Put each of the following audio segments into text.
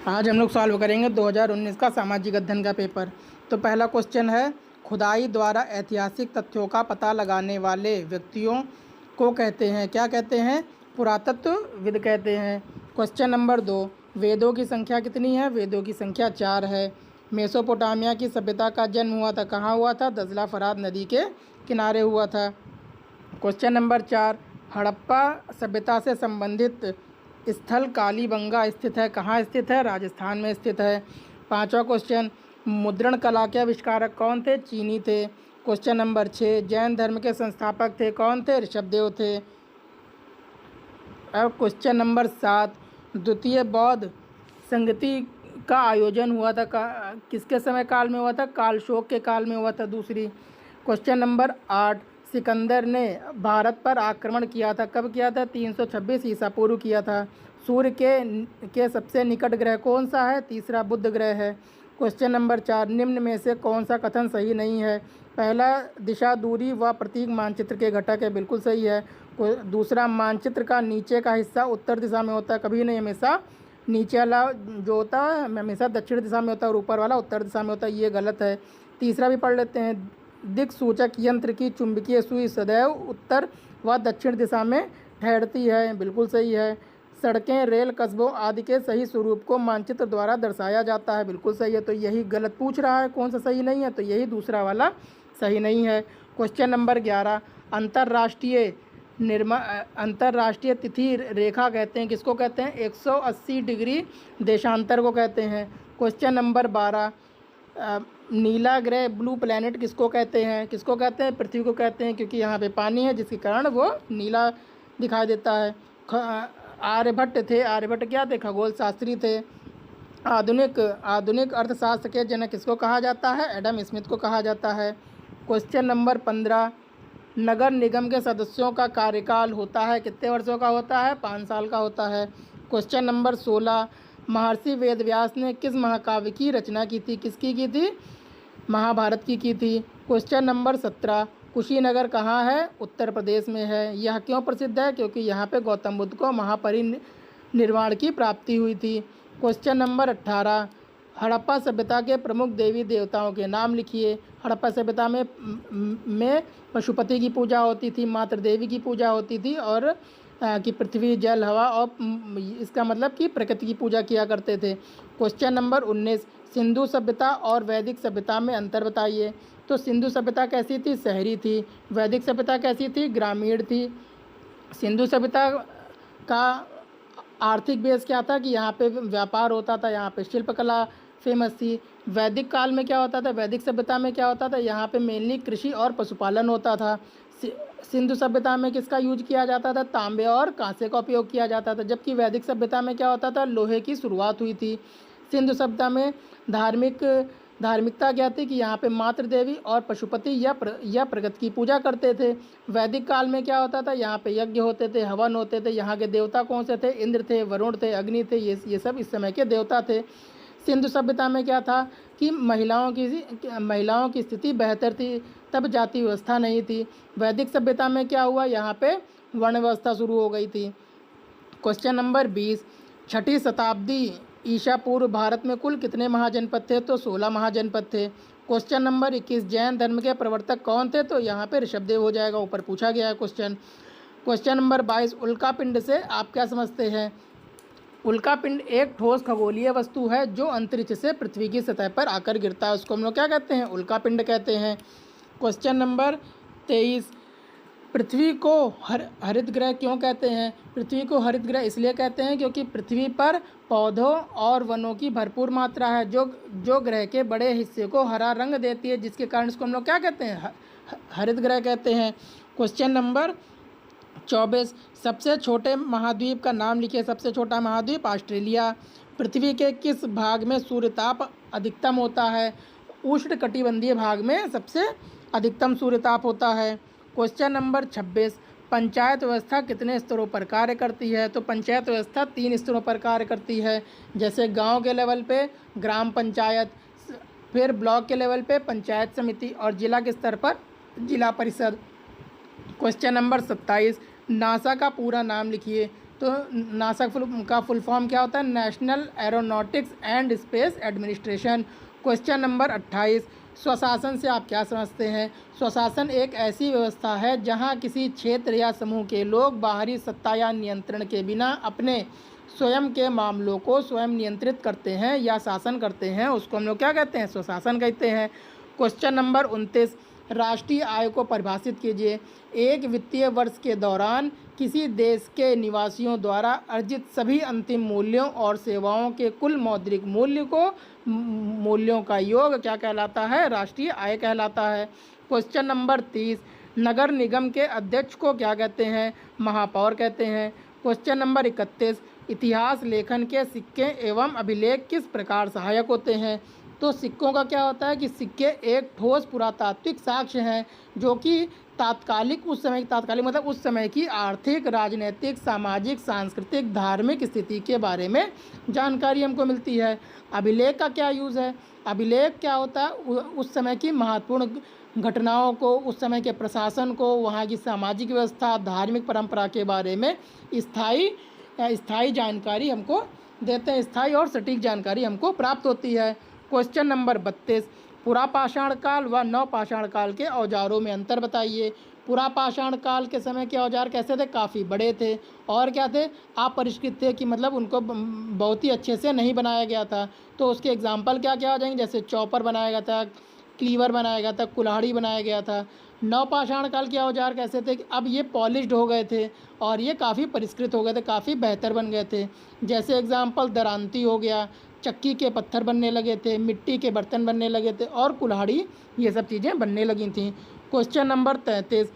आज हम लोग सॉल्व करेंगे 2019 का सामाजिक अध्ययन का पेपर। तो पहला क्वेश्चन है, खुदाई द्वारा ऐतिहासिक तथ्यों का पता लगाने वाले व्यक्तियों को कहते हैं, क्या कहते हैं? पुरातत्वविद कहते हैं। क्वेश्चन नंबर 2, वेदों की संख्या कितनी है? वेदों की संख्या 4 है। मेसोपोटामिया की सभ्यता का जन्म हुआ था, कहाँ हुआ था? दजला फरात नदी के किनारे हुआ था। क्वेश्चन नंबर 4, हड़प्पा सभ्यता से संबंधित स्थल कालीबंगा स्थित है, कहाँ स्थित है? राजस्थान में स्थित है। पांचवा क्वेश्चन, मुद्रण कला के आविष्कारक कौन थे? चीनी थे। क्वेश्चन नंबर 6, जैन धर्म के संस्थापक थे, कौन थे? ऋषभदेव थे। अब क्वेश्चन नंबर 7, द्वितीय बौद्ध संगति का आयोजन हुआ था, किसके समय काल में हुआ था? कालशोक के काल में हुआ था। दूसरी। क्वेश्चन नंबर 8, सिकंदर ने भारत पर आक्रमण किया था, कब किया था? 326 ईसा पूर्व किया था। सूर्य के सबसे निकट ग्रह कौन सा है? तीसरा बुध ग्रह है। क्वेश्चन नंबर 4, निम्न में से कौन सा कथन सही नहीं है? पहला, दिशा, दूरी व प्रतीक मानचित्र के घटक है, बिल्कुल सही है। दूसरा, मानचित्र का नीचे का हिस्सा उत्तर दिशा में होता है, कभी नहीं, हमेशा नीचे वाला जो होता है हमेशा दक्षिण दिशा में होता है और ऊपर वाला उत्तर दिशा में होता है, ये गलत है। तीसरा भी पढ़ लेते हैं, दिक् सूचक यंत्र की चुंबकीय सुई सदैव उत्तर व दक्षिण दिशा में ठहरती है, बिल्कुल सही है। सड़कें, रेल, कस्बों आदि के सही स्वरूप को मानचित्र द्वारा दर्शाया जाता है, बिल्कुल सही है। तो यही गलत पूछ रहा है, कौन सा सही नहीं है? तो यही दूसरा वाला सही नहीं है। क्वेश्चन नंबर 11, अंतर्राष्ट्रीय तिथि रेखा कहते हैं, किसको कहते हैं? 180 डिग्री देशांतर को कहते हैं। क्वेश्चन नंबर 12, नीला ग्रह, ब्लू प्लैनेट किसको कहते हैं? किसको कहते हैं? पृथ्वी को कहते हैं, क्योंकि यहाँ पे पानी है जिसके कारण वो नीला दिखाई देता है। आर्यभट्ट थे, आर्यभट्ट क्या थे? खगोल शास्त्री थे। आधुनिक अर्थशास्त्र के जनक किसको कहा जाता है? एडम स्मिथ को कहा जाता है। क्वेश्चन नंबर 15, नगर निगम के सदस्यों का कार्यकाल होता है, कितने वर्षों का होता है? 5 साल का होता है। क्वेश्चन नंबर 16, महर्षि वेदव्यास ने किस महाकाव्य की रचना की थी? किसकी की थी? महाभारत की थी। क्वेश्चन नंबर 17, कुशीनगर कहाँ है? उत्तर प्रदेश में है। यह क्यों प्रसिद्ध है? क्योंकि यहाँ पे गौतम बुद्ध को महापरिनिर्वाण की प्राप्ति हुई थी। क्वेश्चन नंबर 18, हड़प्पा सभ्यता के प्रमुख देवी देवताओं के नाम लिखिए। हड़प्पा सभ्यता में पशुपति की पूजा होती थी, मातृ देवी की पूजा होती थी और कि पृथ्वी, जल, हवा और इसका मतलब कि प्रकृति की पूजा किया करते थे। क्वेश्चन नंबर 19, सिंधु सभ्यता और वैदिक सभ्यता में अंतर बताइए। तो सिंधु सभ्यता कैसी थी? शहरी थी। वैदिक सभ्यता कैसी थी? ग्रामीण थी। सिंधु सभ्यता का आर्थिक बेस क्या था? कि यहाँ पे व्यापार होता था, यहाँ पे शिल्पकला फेमस थी। वैदिक काल में क्या होता था? वैदिक सभ्यता में क्या होता था? यहाँ पे मेनली कृषि और पशुपालन होता था। सिंधु सभ्यता में किसका यूज किया जाता था? तांबे और कांसे का उपयोग किया जाता था। जबकि वैदिक सभ्यता में क्या होता था? लोहे की शुरुआत हुई थी। सिंधु सभ्यता में धार्मिकता क्या थी? कि यहाँ पे मातृ देवी और पशुपति या प्रकृति की पूजा करते थे। वैदिक काल में क्या होता था? यहाँ पे यज्ञ होते थे, हवन होते थे। यहाँ के देवता कौन से थे? इंद्र थे, वरुण थे, अग्नि थे, ये सब इस समय के देवता थे। सिंधु सभ्यता में क्या था? कि महिलाओं की स्थिति बेहतर थी, तब जाति व्यवस्था नहीं थी। वैदिक सभ्यता में क्या हुआ? यहाँ पे वर्ण व्यवस्था शुरू हो गई थी। क्वेश्चन नंबर 20, 6ठी शताब्दी ईसा पूर्व भारत में कुल कितने महाजनपद थे? तो 16 महाजनपद थे। क्वेश्चन नंबर 21, जैन धर्म के प्रवर्तक कौन थे? तो यहाँ पे ऋषभदेव हो जाएगा, ऊपर पूछा गया है क्वेश्चन। क्वेश्चन नंबर 22, उल्कापिंड से आप क्या समझते हैं? उल्कापिंड एक ठोस खगोलीय वस्तु है जो अंतरिक्ष से पृथ्वी की सतह पर आकर गिरता है, उसको हम लोग क्या कहते हैं? उल्कापिंड कहते हैं। क्वेश्चन नंबर 23, पृथ्वी को हरित ग्रह क्यों कहते हैं? पृथ्वी को हरित ग्रह इसलिए कहते हैं क्योंकि पृथ्वी पर पौधों और वनों की भरपूर मात्रा है, जो ग्रह के बड़े हिस्से को हरा रंग देती है, जिसके कारण इसको हम लोग क्या कहते हैं? हरित ग्रह कहते हैं। क्वेश्चन नंबर 24, सबसे छोटे महाद्वीप का नाम लिखिए। सबसे छोटा महाद्वीप ऑस्ट्रेलिया। पृथ्वी के किस भाग में सूर्यताप अधिकतम होता है? उष्णकटिबंधीय भाग में सबसे अधिकतम सूर्यताप होता है। क्वेश्चन नंबर 26, पंचायत व्यवस्था कितने स्तरों पर कार्य करती है? तो पंचायत व्यवस्था 3 स्तरों पर कार्य करती है, जैसे गांव के लेवल पे ग्राम पंचायत, फिर ब्लॉक के लेवल पे पंचायत समिति और जिला के स्तर पर जिला परिषद। क्वेश्चन नंबर 27, नासा का पूरा नाम लिखिए। तो नासा का फुल फॉर्म क्या होता है? National aeronautics and space administration. Question number 28, स्वशासन से आप क्या समझते हैं? स्वशासन एक ऐसी व्यवस्था है जहां किसी क्षेत्र या समूह के लोग बाहरी सत्ता या नियंत्रण के बिना अपने स्वयं के मामलों को स्वयं नियंत्रित करते हैं या शासन करते हैं, उसको हम लोग क्या कहते हैं? स्वशासन कहते हैं। क्वेश्चन नंबर 29, राष्ट्रीय आय को परिभाषित कीजिए। एक वित्तीय वर्ष के दौरान किसी देश के निवासियों द्वारा अर्जित सभी अंतिम मूल्यों और सेवाओं के कुल मौद्रिक मूल्यों का योग क्या कहलाता है? राष्ट्रीय आय कहलाता है। क्वेश्चन नंबर 30, नगर निगम के अध्यक्ष को क्या कहते हैं? महापौर कहते हैं। क्वेश्चन नंबर 31, इतिहास लेखन के सिक्के एवं अभिलेख किस प्रकार सहायक होते हैं? तो सिक्कों का क्या होता है कि सिक्के एक ठोस पुरातात्विक साक्ष्य हैं जो कि तात्कालिक मतलब उस समय की आर्थिक, राजनीतिक, सामाजिक, सांस्कृतिक, धार्मिक स्थिति के बारे में जानकारी हमको मिलती है। अभिलेख का क्या यूज़ है? अभिलेख क्या होता है? उस समय की महत्वपूर्ण घटनाओं को, उस समय के प्रशासन को, वहाँ की सामाजिक व्यवस्था, धार्मिक परंपरा के बारे में स्थायी जानकारी हमको देते हैं, स्थायी और सटीक जानकारी हमको प्राप्त होती है। क्वेश्चन नंबर 32, पुरापाषाण काल व नवपाषाण काल के औजारों में अंतर बताइए। पुरापाषाण काल के समय के औजार कैसे थे? काफ़ी बड़े थे और क्या थे? अपरिष्कृत थे, कि मतलब उनको बहुत ही अच्छे से नहीं बनाया गया था। तो उसके एग्जाम्पल क्या क्या आ जाएंगे? जैसे चॉपर बनाया गया था, क्लीवर बनाया गया था, कुल्हाड़ी बनाया गया था। नवपाषाण काल के औजार कैसे थे? अब ये पॉलिश्ड हो गए थे और ये काफ़ी परिष्कृत हो गए थे, काफ़ी बेहतर बन गए थे। जैसे एग्जाम्पल दरांती हो गया, चक्की के पत्थर बनने लगे थे, मिट्टी के बर्तन बनने लगे थे और कुल्हाड़ी, ये सब चीज़ें बनने लगी थीं। क्वेश्चन नंबर 33,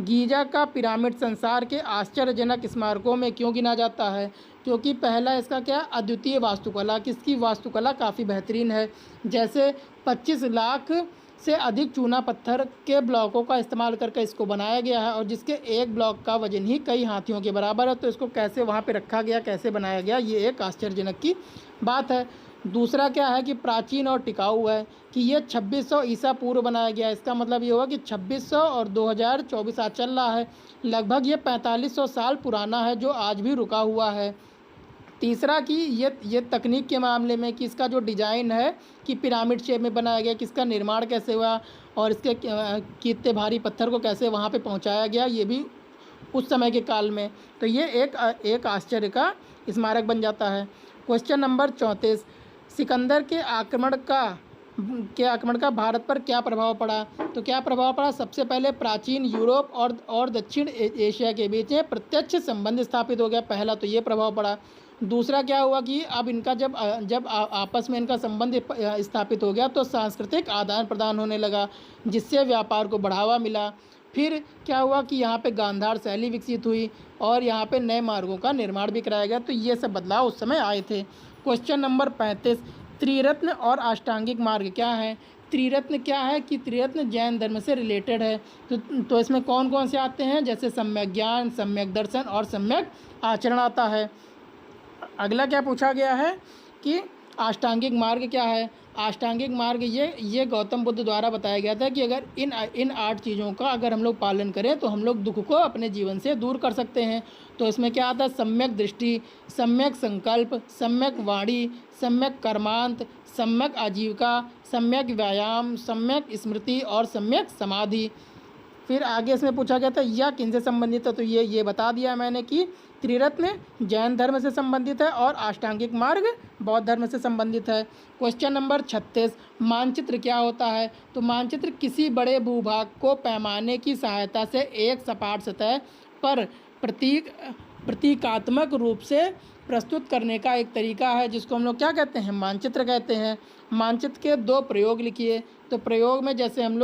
गीजा का पिरामिड संसार के आश्चर्यजनक स्मारकों में क्यों गिना जाता है? क्योंकि पहला इसका क्या? अद्वितीय वास्तुकला, किसकी वास्तुकला काफ़ी बेहतरीन है। जैसे 25 लाख से अधिक चूना पत्थर के ब्लॉकों का इस्तेमाल करके इसको बनाया गया है और जिसके एक ब्लॉक का वजन ही कई हाथियों के बराबर है। तो इसको कैसे वहाँ पे रखा गया, कैसे बनाया गया, ये एक आश्चर्यजनक की बात है। दूसरा क्या है कि प्राचीन और टिकाऊ है, कि ये 2600 ईसा पूर्व बनाया गया। इसका मतलब ये हुआ कि 2600 और 2024 आज चल रहा है, लगभग ये 4500 साल पुराना है, जो आज भी रुका हुआ है। तीसरा कि ये तकनीक के मामले में कि इसका जो डिज़ाइन है कि पिरामिड शेप में बनाया गया, किसका निर्माण कैसे हुआ और इसके कितने भारी पत्थर को कैसे वहाँ पे पहुँचाया गया, ये भी उस समय के काल में। तो ये एक आश्चर्य का स्मारक बन जाता है। क्वेश्चन नंबर 34, सिकंदर के आक्रमण का भारत पर क्या प्रभाव पड़ा? तो क्या प्रभाव पड़ा? सबसे पहले प्राचीन यूरोप और दक्षिण एशिया के बीच में प्रत्यक्ष संबंध स्थापित हो गया, पहला तो ये प्रभाव पड़ा। दूसरा क्या हुआ कि अब इनका जब आपस में इनका संबंध स्थापित हो गया तो सांस्कृतिक आदान प्रदान होने लगा, जिससे व्यापार को बढ़ावा मिला। फिर क्या हुआ कि यहाँ पे गांधार शैली विकसित हुई और यहाँ पे नए मार्गों का निर्माण भी कराया गया। तो ये सब बदलाव उस समय आए थे। क्वेश्चन नंबर 35, त्रिरत्न और अष्टांगिक मार्ग क्या है? त्रिरत्न क्या है कि त्रिरत्न जैन धर्म से रिलेटेड है। तो इसमें कौन कौन से आते हैं? जैसे सम्यक ज्ञान, सम्यक दर्शन और सम्यक आचरण आता है। अगला क्या पूछा गया है कि अष्टांगिक मार्ग क्या है? अष्टांगिक मार्ग ये गौतम बुद्ध द्वारा बताया गया था कि अगर इन 8 चीज़ों का अगर हम लोग पालन करें तो हम लोग दुख को अपने जीवन से दूर कर सकते हैं। तो इसमें क्या आता है? सम्यक दृष्टि, सम्यक संकल्प, सम्यक वाणी, सम्यक कर्मांत, सम्यक आजीविका, सम्यक व्यायाम, सम्यक स्मृति और सम्यक समाधि। फिर आगे इसमें पूछा गया था यह किनसे संबंधित है? तो ये बता दिया मैंने कि त्रिरत्न जैन धर्म से संबंधित है और अष्टांगिक मार्ग बौद्ध धर्म से संबंधित है। क्वेश्चन नंबर 36, मानचित्र क्या होता है? तो मानचित्र किसी बड़े भूभाग को पैमाने की सहायता से एक सपाट सतह पर प्रतीकात्मक रूप से प्रस्तुत करने का एक तरीका है, जिसको हम लोग क्या कहते हैं? मानचित्र कहते हैं। मानचित्र के 2 प्रयोग लिखिए। तो प्रयोग में जैसे हम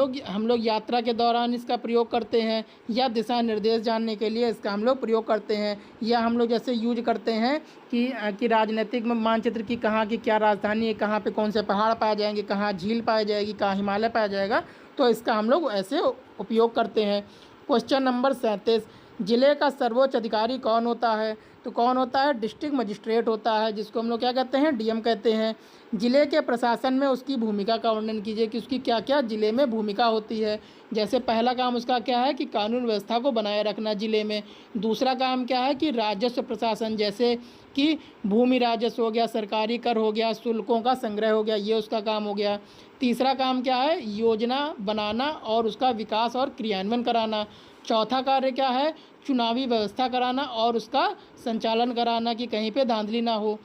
लोग यात्रा के दौरान इसका प्रयोग करते हैं, या दिशा निर्देश जानने के लिए इसका हम लोग प्रयोग करते हैं, या हम लोग जैसे यूज करते हैं कि राजनीतिक मानचित्र की कहाँ की क्या राजधानी है, कहाँ पे कौन से पहाड़ पाए जाएंगे, कहाँ झील पाई जाएगी, कहाँ हिमालय पाया जाएगा, तो इसका हम लोग ऐसे उपयोग करते हैं। क्वेश्चन नंबर 37, जिले का सर्वोच्च अधिकारी कौन होता है? तो कौन होता है? डिस्ट्रिक्ट मजिस्ट्रेट होता है, जिसको हम लोग क्या कहते हैं? डीएम कहते हैं। ज़िले के प्रशासन में उसकी भूमिका का वर्णन कीजिए कि उसकी क्या क्या ज़िले में भूमिका होती है। जैसे पहला काम उसका क्या है कि कानून व्यवस्था को बनाए रखना ज़िले में। दूसरा काम क्या है कि राजस्व प्रशासन, जैसे कि भूमि राजस्व हो गया, सरकारी कर हो गया, शुल्कों का संग्रह हो गया, ये उसका काम हो गया। तीसरा काम क्या है? योजना बनाना और उसका विकास और क्रियान्वयन कराना। चौथा कार्य क्या है? चुनावी व्यवस्था कराना और उसका संचालन कराना कि कहीं पे धांधली ना हो।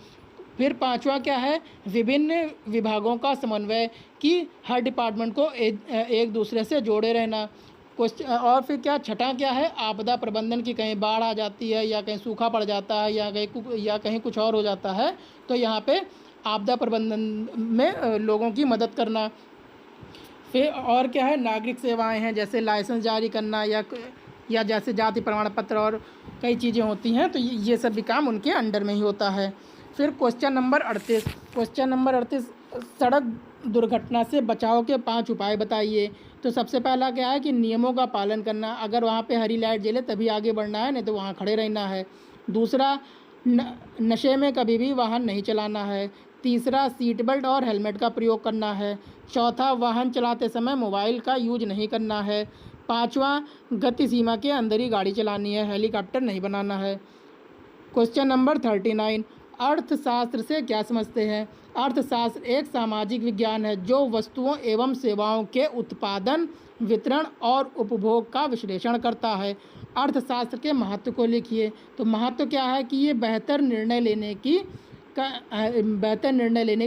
फिर पांचवा क्या है? विभिन्न विभागों का समन्वय कि हर डिपार्टमेंट को एक दूसरे से जोड़े रहना। क्वेश्चन और फिर क्या छठा क्या है? आपदा प्रबंधन की कहीं बाढ़ आ जाती है या कहीं सूखा पड़ जाता है या कहीं कुछ और हो जाता है, तो यहाँ पे आपदा प्रबंधन में लोगों की मदद करना। फिर और क्या है? नागरिक सेवाएं हैं, जैसे लाइसेंस जारी करना या जैसे जाति प्रमाण पत्र और कई चीज़ें होती हैं, तो ये सब भी काम उनके अंडर में ही होता है। फिर क्वेश्चन नंबर 38 सड़क दुर्घटना से बचाव के 5 उपाय बताइए। तो सबसे पहला क्या है कि नियमों का पालन करना। अगर वहाँ पे हरी लाइट जले तभी आगे बढ़ना है, नहीं तो वहाँ खड़े रहना है। दूसरा, नशे में कभी भी वाहन नहीं चलाना है। तीसरा, सीट बेल्ट और हेलमेट का प्रयोग करना है। चौथा, वाहन चलाते समय मोबाइल का यूज नहीं करना है। पाँचवा, गति सीमा के अंदर ही गाड़ी चलानी है, हेलीकॉप्टर नहीं बनाना है। क्वेश्चन नंबर 39, अर्थशास्त्र से क्या समझते हैं? अर्थशास्त्र एक सामाजिक विज्ञान है जो वस्तुओं एवं सेवाओं के उत्पादन, वितरण और उपभोग का विश्लेषण करता है। अर्थशास्त्र के महत्व को लिखिए। तो महत्व क्या है कि ये बेहतर निर्णय लेने की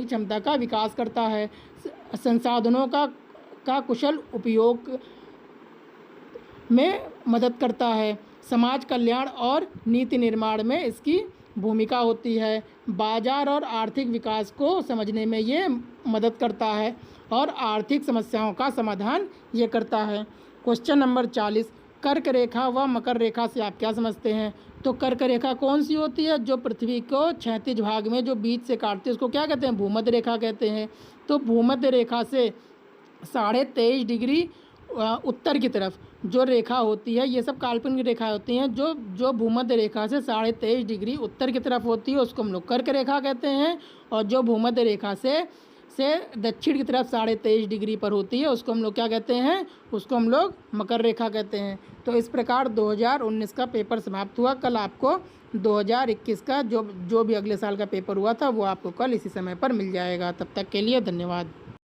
क्षमता का विकास करता है। संसाधनों का कुशल उपयोग में मदद करता है। समाज कल्याण और नीति निर्माण में इसकी भूमिका होती है। बाजार और आर्थिक विकास को समझने में ये मदद करता है और आर्थिक समस्याओं का समाधान ये करता है। क्वेश्चन नंबर 40, कर्क रेखा व मकर रेखा से आप क्या समझते हैं? तो कर्क रेखा कौन सी होती है? जो पृथ्वी को क्षैतिज भाग में जो बीच से काटती है उसको क्या कहते हैं? भूमध्य रेखा कहते हैं। तो भूमध्य रेखा से 23.5 डिग्री उत्तर की तरफ जो रेखा होती है, ये सब काल्पनिक रेखा होती हैं, जो भूमध्य रेखा से 23.5 डिग्री उत्तर की तरफ होती है उसको हम लोग कर्क रेखा कहते हैं। और जो भूमध्य रेखा से दक्षिण की तरफ 23.5 डिग्री पर होती है उसको हम लोग क्या कहते हैं? उसको हम लोग मकर रेखा कहते हैं। तो इस प्रकार 2019 का पेपर समाप्त हुआ। कल आपको 2021 का जो भी अगले साल का पेपर हुआ था वो आपको कल इसी समय पर मिल जाएगा। तब तक के लिए धन्यवाद।